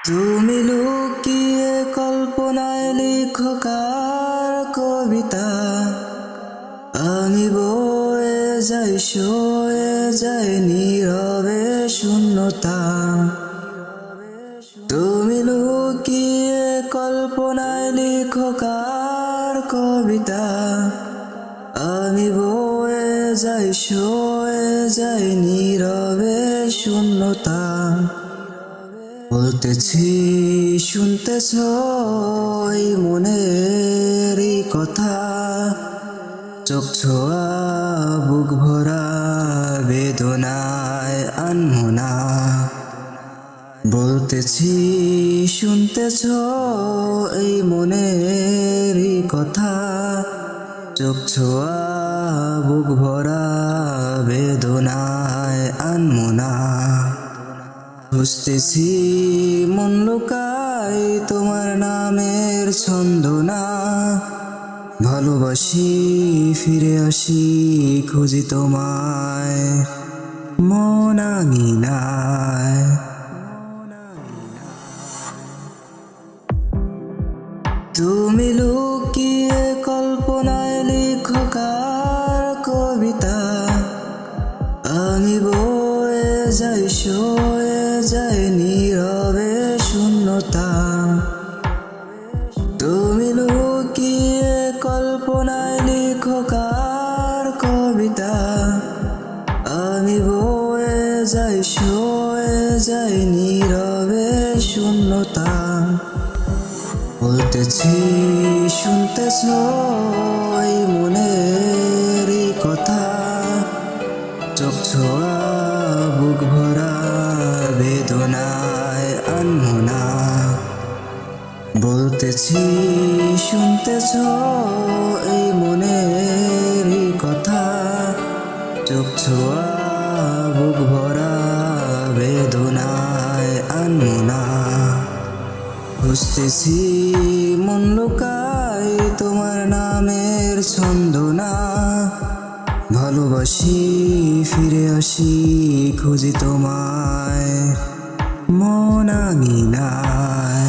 তুমি লুকিয়ে কল্পনায় লিখো কার কবিতা, আমি বয়ে যাই সয়ে যাই নীরবে শূন্যতা। তুমি লুকিয়ে কল্পনায় লিখো কার কবিতা, আমি বয়ে যাই সয়ে যাই নীরবে শূন্যতা। বলতেছি শুনতেছ এই মনের এই কথা, চোখ ছোঁয়া বুক ভরা বেদনায় আনমনা। বলতেছি শুনতেছ এই মনের এই কথা, চোখ ছোঁয়া বুক ভরা বেদনায় আনমনা। খুঁজতেছি মন লুকাই তোমার নামের ছন্দনা, ভালোবাসি ফিরে আসি খুঁজি তোমায় মন আঙিনায়। তুমি লুকিয়ে কল্পনায় লিখো কার কবিতা, আমি বয়ে যাই সয়ে যাই নীরবে শূন্যতা। তুমি লুকিয়ে কল্পনায় লিখো কার কবিতা, আমি বয়ে যাই সয়ে যাই নীরবে শূন্যতা। বলতেছি শুনতেছ এই মনের এই কথা, চোখ ছোঁয়া বুক ভরা বেদনায় আনমনা। বলতেছি শুনতেছ এই মনের এই কথা, চোখ ছোঁয়া বুক ভরা বেদনায় আনমনা। খুঁজতেছি মন লুকাই তোমার নামের ছন্দনা, ভালোবাসি ফিরে আসি খুঁজি তোমায় মন আঙিনায়।